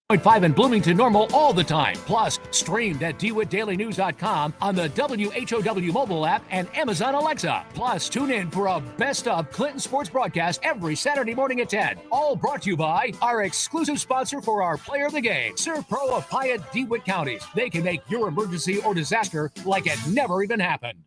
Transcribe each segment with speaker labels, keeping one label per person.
Speaker 1: 101.5 in Bloomington Normal all the time. Plus, streamed at DeWittDailyNews.com on the WHOW mobile app and Amazon Alexa. Plus, tune in for a best of Clinton sports broadcast every Saturday morning at 10. All brought to you by our exclusive sponsor for our Player of the Game, Serve Pro of Piatt, DeWitt counties. They can make your emergency or disaster like it never even happened.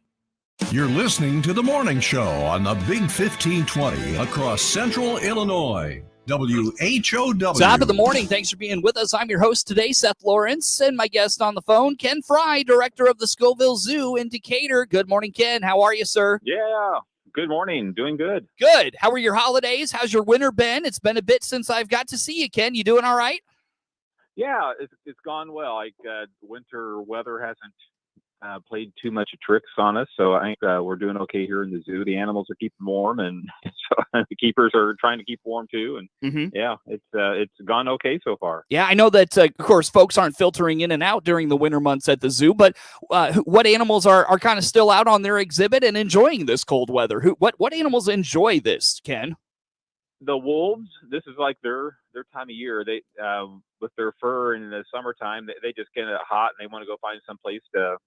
Speaker 2: You're listening to The Morning Show on the Big 1520 across Central Illinois. WHOW.
Speaker 3: Top of the morning. Thanks for being with us. I'm your host today, Seth Lawrence, and my guest on the phone, Ken Frye, director of the Scovill Zoo in Decatur. Good morning, Ken. How are you, sir?
Speaker 4: Yeah. Good morning. Doing good.
Speaker 3: Good. How were your holidays? How's your winter been? It's been a bit since I've got to see you, Ken. You doing all right?
Speaker 4: Yeah, it's gone well. Like winter weather hasn't played too much tricks on us, so I think we're doing okay here in the zoo. The animals are keeping warm, and so the keepers are trying to keep warm too. And yeah, it's gone okay so far.
Speaker 3: Yeah, I know that of course folks aren't filtering in and out during the winter months at the zoo, but what animals are kind of still out on their exhibit and enjoying this cold weather? What animals enjoy this, Ken?
Speaker 4: The wolves. This is like their time of year. They with their fur in the summertime, they just get hot and they want to go find some place to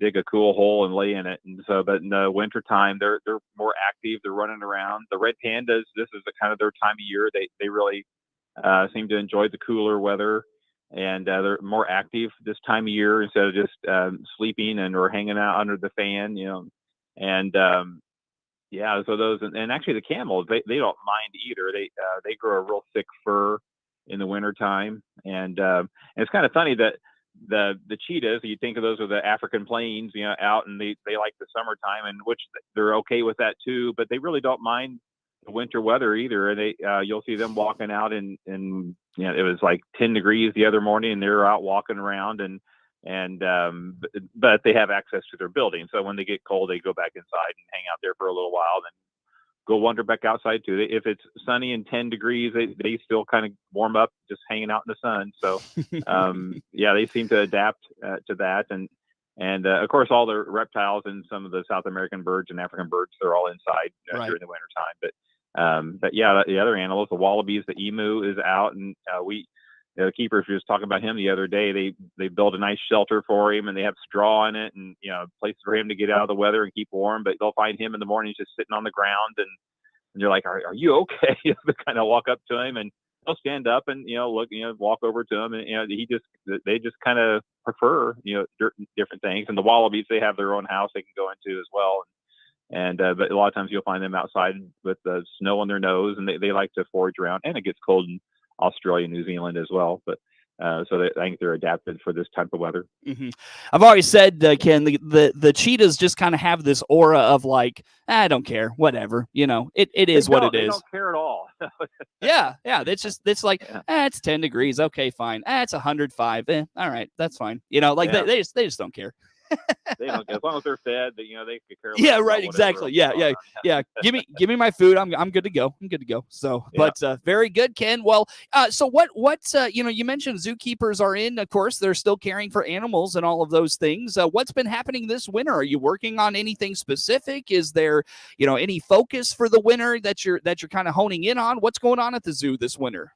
Speaker 4: dig a cool hole and lay in it. And so, but in the wintertime, they're more active. They're running around. The red pandas, this is the kind of their time of year. They really seem to enjoy the cooler weather, and they're more active this time of year instead of just sleeping or hanging out under the fan, and yeah, so those, and actually the camels, they don't mind either. They grow a real thick fur in the wintertime. And it's kind of funny that the cheetahs, you think of those are the African plains, out, and they like the summertime, and which they're okay with that too, but they really don't mind the winter weather either. And they you'll see them walking out in it was like 10 degrees the other morning, and they're out walking around, but they have access to their building, so when they get cold, they go back inside and hang out there for a little while, then go wander back outside too. If it's sunny and 10 degrees, they still kind of warm up just hanging out in the sun. So yeah, they seem to adapt to that. And of course, all the reptiles and some of the South American birds and African birds, they're all inside during the wintertime. But yeah, the other animals, the wallabies, the emu is out, and the keepers were just talking about him the other day. They build a nice shelter for him, and they have straw in it, and places for him to get out of the weather and keep warm. But they'll find him in the morning just sitting on the ground, and you're like, "Are you okay?" They kind of walk up to him, and they'll stand up and look, walk over to him, and they just kind of prefer different things. And the wallabies, they have their own house they can go into as well. And but a lot of times you'll find them outside with the snow on their nose, and they like to forage around. And it gets cold in Australia, New Zealand as well, but I think they're adapted for this type of weather.
Speaker 3: I've always said, Ken, the cheetahs just kind of have this aura of like, I don't care, whatever, it is what it is.
Speaker 4: They don't care at all.
Speaker 3: yeah, it's like, it's 10 degrees, okay, fine. It's 105, all right, that's fine. They just don't care.
Speaker 4: They don't care. As long as they're fed, they could care.
Speaker 3: Yeah, right. Exactly. Yeah. Give me my food. I'm good to go. So, yeah. But very good, Ken. Well, so what you mentioned zookeepers are in. Of course, they're still caring for animals and all of those things. What's been happening this winter? Are you working on anything specific? Is there any focus for the winter that you're kind of honing in on? What's going on at the zoo this winter?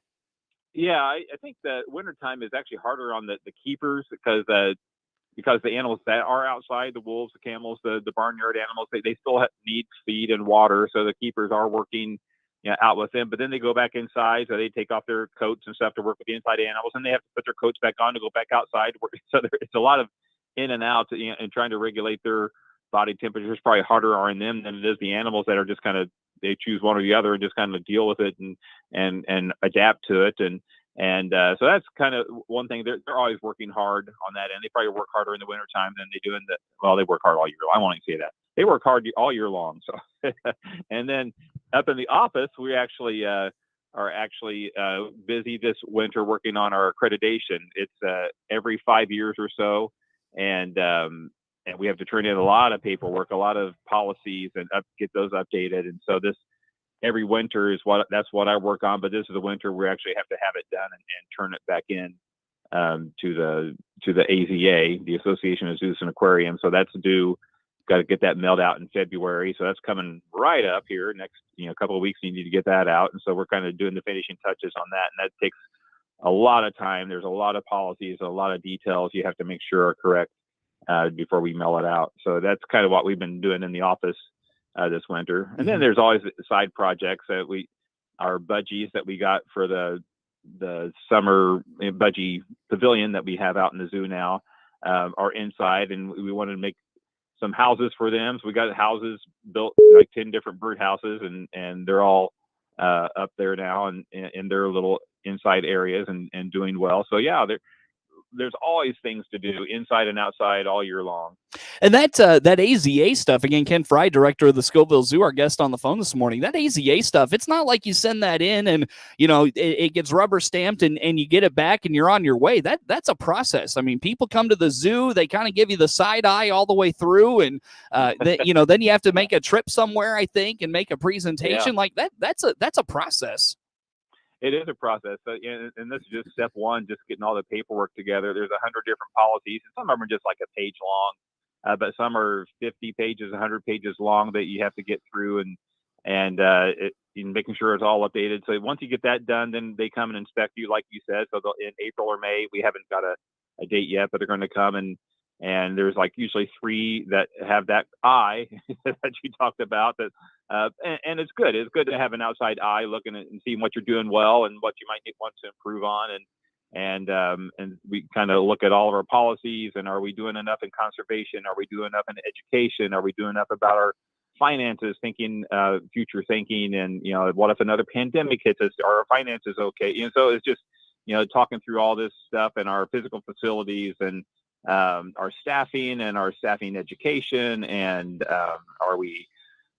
Speaker 4: Yeah, I think the wintertime is actually harder on the keepers because the animals that are outside, the wolves, the camels, the barnyard animals, they still need feed and water. So the keepers are working out with them, but then they go back inside. So they take off their coats and stuff to work with the inside animals, and they have to put their coats back on to go back outside. So it's a lot of in and out and trying to regulate their body temperature is probably harder on them than it is the animals that are just kind of, they choose one or the other and just kind of deal with it and adapt to it. And so that's kind of one thing. They're always working hard on that, and they probably work harder in the wintertime than they do they work hard all year long. I won't even say that. They work hard all year long. So, and then up in the office, we actually are busy this winter working on our accreditation. It's every 5 years or so, and we have to turn in a lot of paperwork, a lot of policies, and get those updated. And so every winter that's what I work on, but this is the winter we actually have to have it done and turn it back in to the AZA, the Association of Zoos and Aquariums. So that's due. Got to get that mailed out in February. So that's coming right up here next couple of weeks. You need to get that out, and so we're kind of doing the finishing touches on that, and that takes a lot of time. There's a lot of policies, a lot of details you have to make sure are correct before we mail it out. So that's kind of what we've been doing in the office this winter. And then there's always side projects that our budgies that we got for the summer budgie pavilion that we have out in the zoo now are inside, and we wanted to make some houses for them. So we got houses built, like 10 different bird houses, and they're all up there now and in their little inside areas and doing well. So yeah, there's always things to do inside and outside all year long.
Speaker 3: And that AZA stuff, again, Ken Frye, director of the Scovill Zoo, our guest on the phone this morning, that AZA stuff, it's not like you send that in and, it gets rubber stamped and you get it back and you're on your way. That's a process. I mean, people come to the zoo, they kind of give you the side eye all the way through. And, then you have to make a trip somewhere, I think, and make a presentation like that. That's a process.
Speaker 4: It is a process. So, and this is just step one, just getting all the paperwork together. There's 100 different policies, and some of them are just like a page long, but some are 50 pages, 100 pages long that you have to get through and making sure it's all updated. So once you get that done, then they come and inspect you, like you said. So in April or May, we haven't got a date yet, but they're going to come and there's like usually 3 that have that eye that you talked about. That and it's good. It's good to have an outside eye looking at and seeing what you're doing well and what you might want to improve on. And we kind of look at all of our policies and are we doing enough in conservation? Are we doing enough in education? Are we doing enough about our finances, thinking future thinking? And what if another pandemic hits us? Are our finances okay? So it's just talking through all this stuff and our physical facilities and our staffing and our staffing education, and are we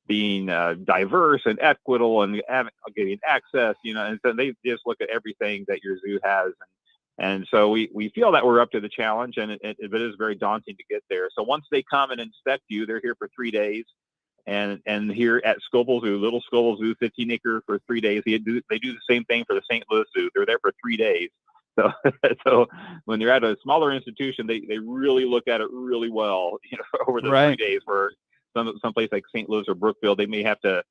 Speaker 4: being diverse and equitable and getting access, and so they just look at everything that your zoo has. And so we feel that we're up to the challenge, and it is very daunting to get there. So once they come and inspect you, they're here for 3 days. And here at Scovill Zoo, Little Scovill Zoo, 15-acre for 3 days. They do the same thing for the St. Louis Zoo. They're there for 3 days. So when you're at a smaller institution, they really look at it really well, over the 3 days. Where some place like St. Louis or Brookfield, they may have to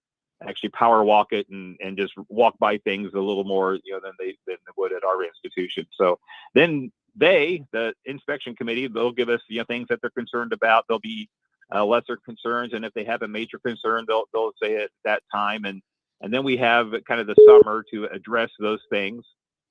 Speaker 4: actually power walk it and just walk by things a little more, than they would at our institution. So then the inspection committee, they'll give us things that they're concerned about. There'll be lesser concerns, and if they have a major concern, they'll say it at that time. And then we have kind of the summer to address those things.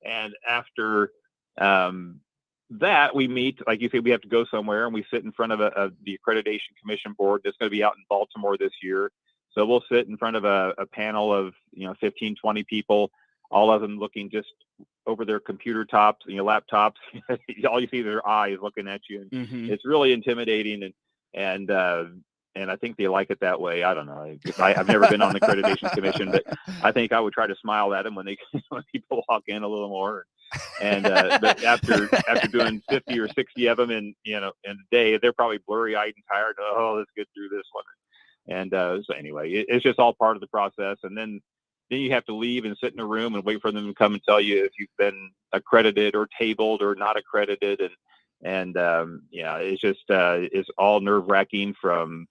Speaker 4: And after that, we meet, like you say, we have to go somewhere, and we sit in front of the Accreditation Commission board that's going to be out in Baltimore this year. So we'll sit in front of a panel of 15, 20 people, all of them looking just over their computer tops, laptops. All you see is their eyes looking at you, and it's really intimidating. And I think they like it that way. I don't know. I've never been on the Accreditation Commission, but I think I would try to smile at them when people walk in a little more. And but after doing 50 or 60 of them in a day, they're probably blurry-eyed and tired. Oh, let's get through this one. And so anyway, it's just all part of the process. And then you have to leave and sit in a room and wait for them to come and tell you if you've been accredited or tabled or not accredited. And it's just it's all nerve-wracking from.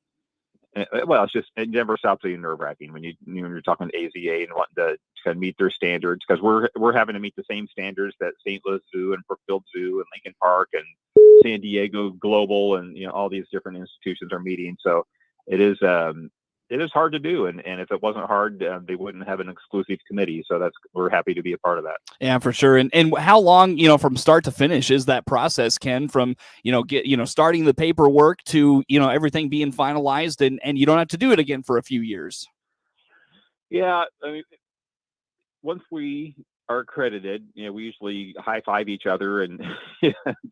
Speaker 4: Well, it never stops being nerve-wracking when you're talking AZA and wanting to kind of meet their standards, because we're having to meet the same standards that St. Louis Zoo and Brookfield Zoo and Lincoln Park and San Diego Global and all these different institutions are meeting. So it is hard to do, and if it wasn't hard, they wouldn't have an exclusive committee. So we're happy to be a part of that.
Speaker 3: Yeah, for sure. And how long, from start to finish is that process, Ken? From starting the paperwork to everything being finalized, and you don't have to do it again for a few years.
Speaker 4: Yeah, I mean, once we are accredited, we usually high five each other and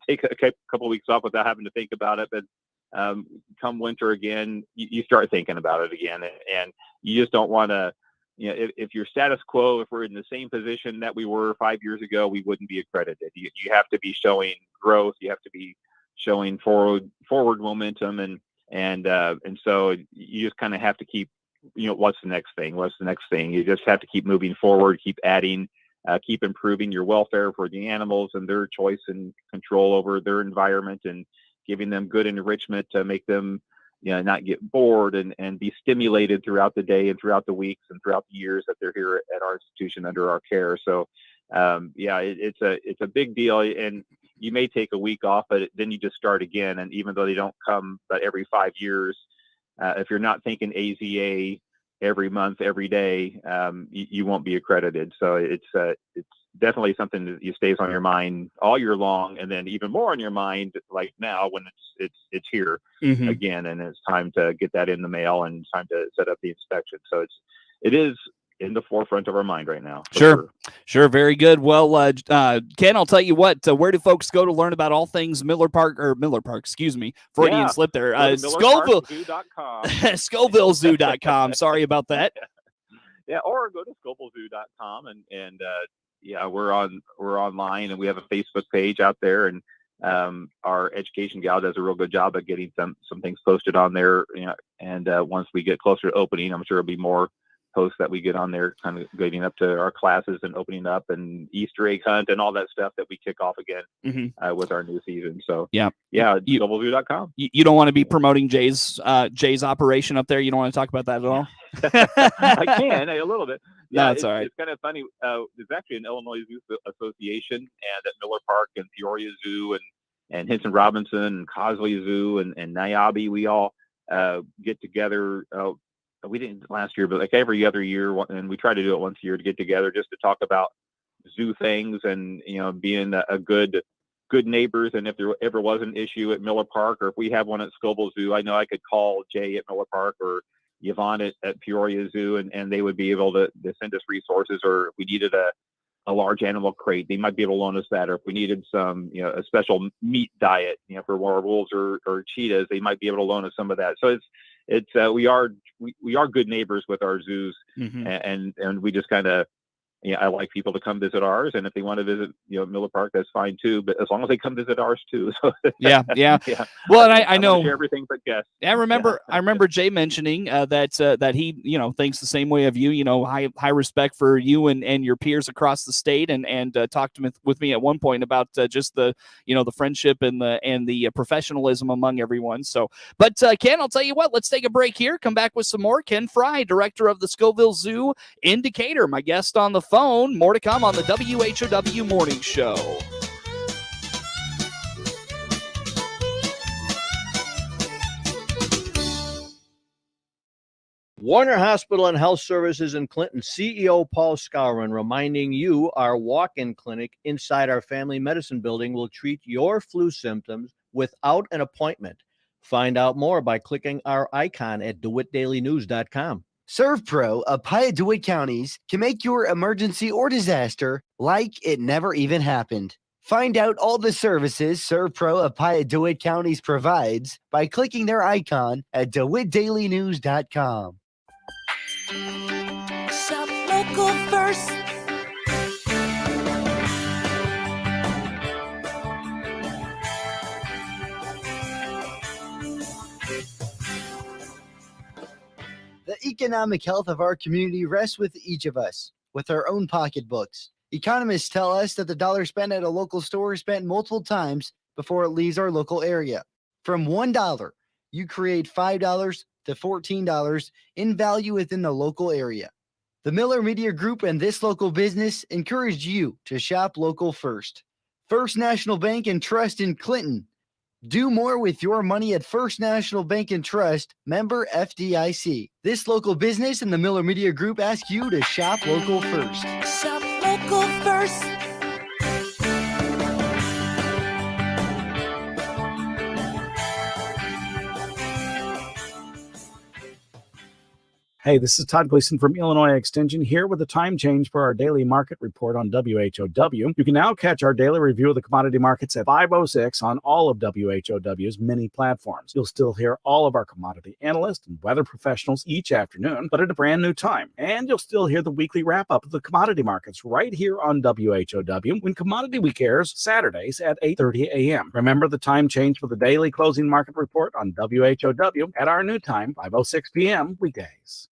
Speaker 4: take a couple of weeks off without having to think about it. But come winter again, you start thinking about it again, and you just don't want to, if you're status quo, if we're in the same position that we were 5 years ago, we wouldn't be accredited. You have to be showing growth. You have to be showing forward momentum, and so you just kind of have to keep, what's the next thing? What's the next thing? You just have to keep moving forward, keep adding, keep improving your welfare for the animals and their choice and control over their environment, and giving them good enrichment to make them, not get bored and be stimulated throughout the day and throughout the weeks and throughout the years that they're here at our institution under our care. So it's a big deal, and you may take a week off, but then you just start again. And even though they don't come but every 5 years, if you're not thinking AZA every month, every day, you won't be accredited. So it's definitely something that stays on your mind all year long, and then even more on your mind like now when it's here again, and it's time to get that in the mail and it's time to set up the inspection. So it is in the forefront of our mind right now.
Speaker 3: Sure. Very good. Well, Ken, I'll tell you what, where do folks go to learn about all things Miller Park, excuse me, Freudian slip there. Scovill, ScovillZoo.com. Sorry about that.
Speaker 4: Yeah. Or go to ScovillZoo.com and we're online, and we have a Facebook page out there, and our education gal does a real good job of getting some things posted on there. And once we get closer to opening, I'm sure it'll be more posts that we get on there, kind of getting up to our classes and opening up and Easter egg hunt and all that stuff that we kick off again with our new season. So ScovillZoo.com.
Speaker 3: You don't want to be promoting Jay's operation up there. You don't want to talk about that at all.
Speaker 4: I can a little bit.
Speaker 3: Yeah, it's all right.
Speaker 4: It's kind of funny. There's actually an Illinois Zoo Association, and at Miller Park and Peoria Zoo and Hinson Robinson and Cosley Zoo and Niabi, we all get together. We didn't last year, but like every other year, and we try to do it once a year to get together just to talk about zoo things and being a good neighbors. And if there ever was an issue at Miller Park, or if we have one at Scovill Zoo, I know I could call Jay at Miller Park or Yvonne at Peoria Zoo, and they would be able to send us resources. Or if we needed a large animal crate, they might be able to loan us that. Or if we needed some, a special meat diet, for wolves or cheetahs, they might be able to loan us some of that. So we are good neighbors with our zoos, and we just kind of, I like people to come visit ours, and if they want to visit, Miller Park, that's fine too. But as long as they come visit ours too. So
Speaker 3: yeah. Well, and I know
Speaker 4: everything but guests.
Speaker 3: I remember Jay mentioning that he thinks the same way of you. High respect for you and your peers across the state, and talked with me at one point about just the the friendship and the professionalism among everyone. So, but Ken, I'll tell you what. Let's take a break here. Come back with some more. Ken Frye, director of the Scovill Zoo Indicator, my guest on the phone. More to come on the WHOW Morning Show.
Speaker 5: Warner Hospital and Health Services in Clinton CEO Paul Skowron reminding you our walk-in clinic inside our family medicine building will treat your flu symptoms without an appointment. Find out more by clicking our icon at DeWittDailyNews.com.
Speaker 6: ServPro of Piatt DeWitt Counties can make your emergency or disaster like it never even happened. Find out all the services ServPro of Piatt DeWitt Counties provides by clicking their icon at DeWittDailyNews.com.
Speaker 7: Shop local first.
Speaker 6: The economic health of our community rests with each of us, with our own pocketbooks. Economists tell us that the dollar spent at a local store is spent multiple times before it leaves our local area. From $1, you create $5 to $14 in value within the local area. The Miller Media Group and this local business encourage you to shop local first. First National Bank and Trust in Clinton. Do more with your money at First National Bank and Trust, member FDIC. This local business and the Miller Media Group ask you to shop local first.
Speaker 7: Shop local first.
Speaker 8: Hey, this is Todd Gleason from Illinois Extension here with a time change for our daily market report on WHOW. You can now catch our daily review of the commodity markets at 5:06 on all of WHOW's many platforms. You'll still hear all of our commodity analysts and weather professionals each afternoon, but at a brand new time. And you'll still hear the weekly wrap-up of the commodity markets right here on WHOW when Commodity Week airs Saturdays at 8:30 a.m. Remember the time change for the daily closing market report on WHOW at our new time, 5:06 p.m. weekdays.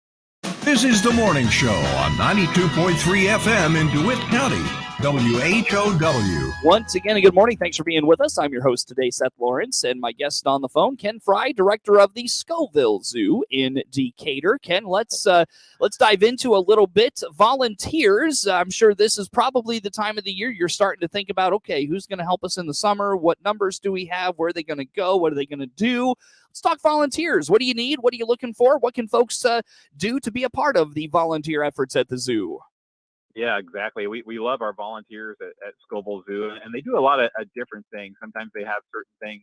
Speaker 2: This is The Morning Show on 92.3 FM in DeWitt County. WHOW.
Speaker 3: Once again, good morning. Thanks for being with us. I'm your host today, Seth Lawrence, and my guest on the phone, Ken Frye, director of the Scovill Zoo in Decatur. Ken, let's dive into a little bit. Volunteers. I'm sure this is probably the time of the year you're starting to think about, okay, who's going to help us in the summer? What numbers do we have? Where are they going to go? What are they going to do? Let's talk volunteers. What do you need? What are you looking for? What can folks do to be a part of the volunteer efforts at the zoo?
Speaker 4: Yeah, exactly. We love our volunteers at Scovill Zoo, and they do a lot of different things. Sometimes they have certain things.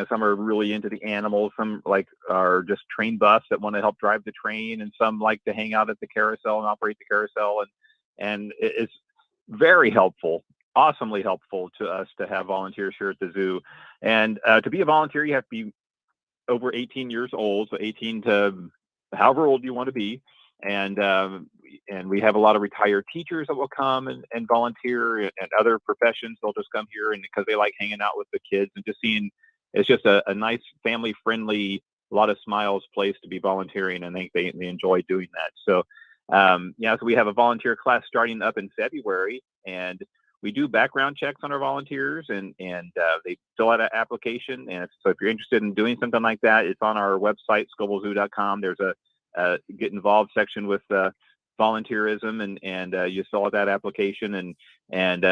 Speaker 4: Some are really into the animals. Some are just train buffs that want to help drive the train, and some like to hang out at the carousel and operate the carousel. And it's very helpful, awesomely helpful to us to have volunteers here at the zoo. And to be a volunteer, you have to be over 18 years old, so 18 to however old you want to be. And we have a lot of retired teachers that will come and volunteer, and other professions. They'll just come here and because they like hanging out with the kids and just seeing. It's just a nice family friendly, a lot of smiles place to be volunteering, and they enjoy doing that. So so we have a volunteer class starting up in February, and we do background checks on our volunteers, and they fill out an application. And so if you're interested in doing something like that, it's on our website, scovillzoo.com. There's a get involved section with volunteerism, and you fill out that application, and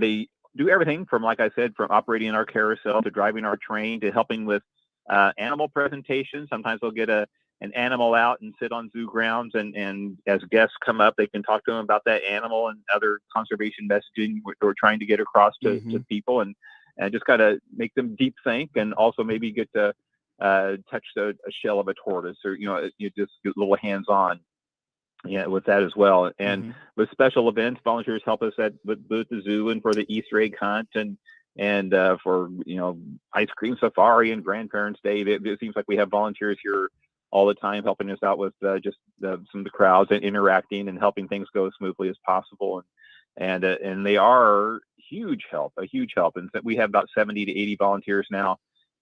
Speaker 4: they do everything from, like I said, from operating our carousel to driving our train to helping with animal presentations. Sometimes they'll get an animal out and sit on zoo grounds, and as guests come up, they can talk to them about that animal and other conservation messaging we're trying to get across to people, and just kind of make them deep think, and also maybe get to touch a shell of a tortoise, or you just get a little hands-on with that as well. And with special events, volunteers help us with the zoo and for the Easter egg hunt, and for ice cream safari and Grandparents' Day. It seems like we have volunteers here all the time helping us out with just some of the crowds and interacting and helping things go as smoothly as possible. And they are a huge help. And we have about 70 to 80 volunteers now.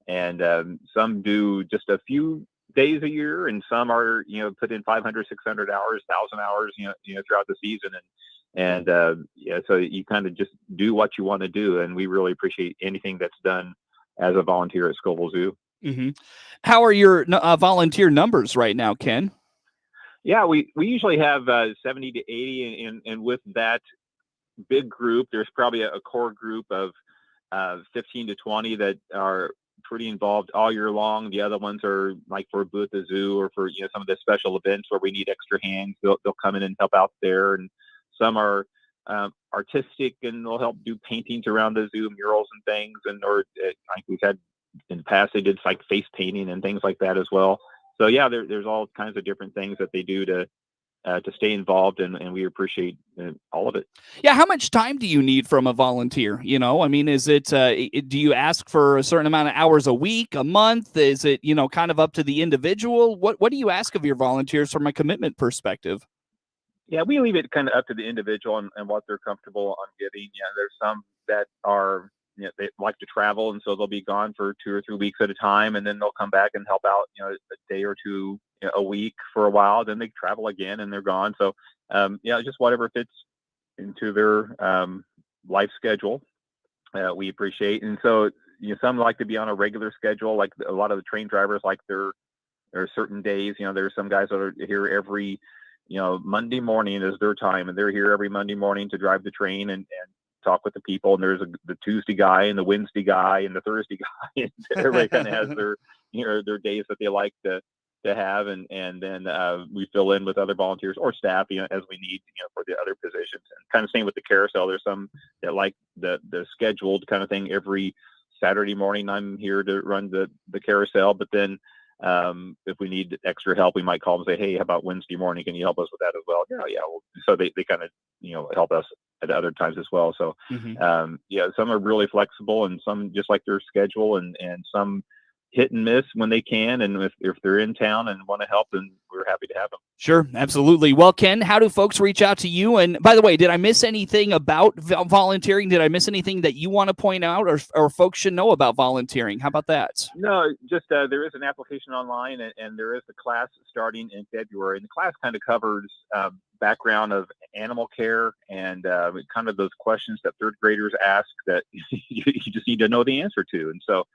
Speaker 4: And some do just a few days a year, and some are put in 500, 600 hours, 1,000 hours throughout the season, and so you kind of just do what you want to do, and we really appreciate anything that's done as a volunteer at Scovill Zoo.
Speaker 3: How are your volunteer numbers right now, Ken?
Speaker 4: Yeah, we usually have 70 to 80, and with that big group, there's probably a core group of 15 to 20 that are pretty involved all year long. The other ones are like for Boo at the Zoo, or for some of the special events where we need extra hands. They'll come in and help out there. And some are artistic, and they'll help do paintings around the zoo, murals and things. And or like we've had in the past, they did like face painting and things like that as well. So yeah, there's all kinds of different things that they do to stay involved, and we appreciate all of it.
Speaker 3: Yeah, how much time do you need from a volunteer? Is it do you ask for a certain amount of hours a week, a month? Is it kind of up to the individual? What do you ask of your volunteers from a commitment perspective?
Speaker 4: Yeah, we leave it kind of up to the individual and what they're comfortable on giving. There's some that are they like to travel, and so they'll be gone for 2 or 3 weeks at a time, and then they'll come back and help out a day or two a week for a while. Then they travel again and they're gone. So just whatever fits into their life schedule, we appreciate. And so some like to be on a regular schedule, like a lot of the train drivers, like there are certain days. There's some guys that are here every Monday morning is their time, and they're here every Monday morning to drive the train and talk with the people. And there's the Tuesday guy and the Wednesday guy and the Thursday guy, and everybody kind of has their their days that they like to have, and then we fill in with other volunteers or staff as we need for the other positions. And kind of same with the carousel. There's some that like the scheduled kind of thing. Every Saturday morning I'm here to run the carousel, but then if we need extra help, we might call them and say, hey, how about Wednesday morning? Can you help us with that as well? Yeah. Well, so they kind of help us at other times as well. So some are really flexible, and some just like their schedule, and some hit and miss when they can, and if they're in town and want to help, then we're we're happy to have them.
Speaker 3: Sure, absolutely. Well, Ken, how do folks reach out to you? And by the way, did I miss anything about volunteering? Did I miss anything that you want to point out or folks should know about volunteering? How about that?
Speaker 4: No, just there is an application online, and there is a class starting in February. And the class kind of covers background of animal care and kind of those questions that third graders ask that you just need to know the answer to. And so,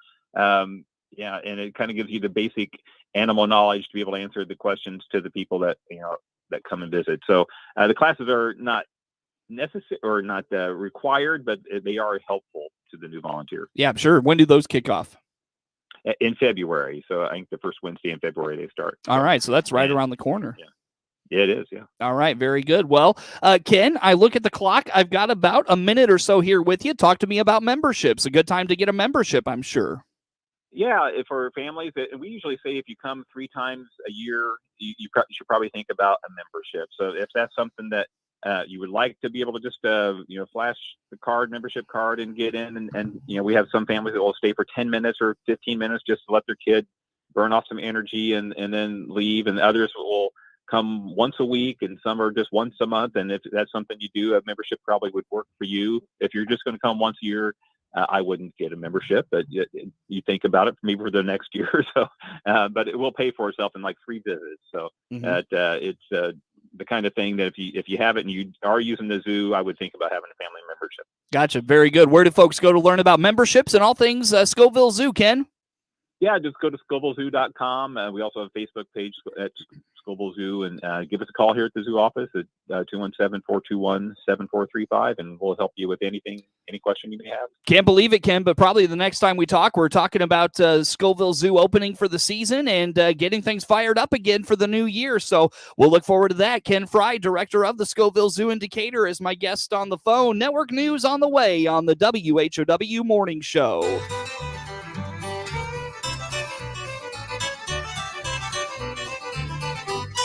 Speaker 4: yeah, and it kind of gives you the basic animal knowledge to be able to answer the questions to the people that that come and visit. So the classes are not necessary or not required, but they are helpful to the new volunteer.
Speaker 3: Yeah, sure. When do those kick off?
Speaker 4: In February. So I think the first Wednesday in February they start.
Speaker 3: All right, so that's right around the corner.
Speaker 4: Yeah, it is. Yeah.
Speaker 3: All right, very good. Well, Ken, I look at the clock. I've got about a minute or so here with you. Talk to me about memberships. A good time to get a membership, I'm sure.
Speaker 4: Yeah, for families, we usually say if you come 3 times a year, you should probably think about a membership. So if that's something that you would like to be able to just flash the membership card and get in, and we have some families that will stay for 10 minutes or 15 minutes just to let their kid burn off some energy and then leave, and others will come once a week, and some are just once a month. And if that's something you do, a membership probably would work for you. If you're just going to come once a year, I wouldn't get a membership, but you think about it maybe for the next year or so. But it will pay for itself in like 3 visits. So it's the kind of thing that if you have it and you are using the zoo, I would think about having a family membership.
Speaker 3: Gotcha. Very good. Where do folks go to learn about memberships and all things Scovill Zoo, Ken?
Speaker 4: Yeah, just go to scovillzoo.com. We also have a Facebook page at Scovill Zoo, and give us a call here at the zoo office at 217-421-7435, and we'll help you with any question you may have.
Speaker 3: Can't believe it, Ken, but probably the next time we talk, we're talking about Scovill Zoo opening for the season and getting things fired up again for the new year. So we'll look forward to that. Ken Frye, director of the Scovill Zoo in Decatur, is my guest on the phone. Network news on the way on the WHOW Morning Show.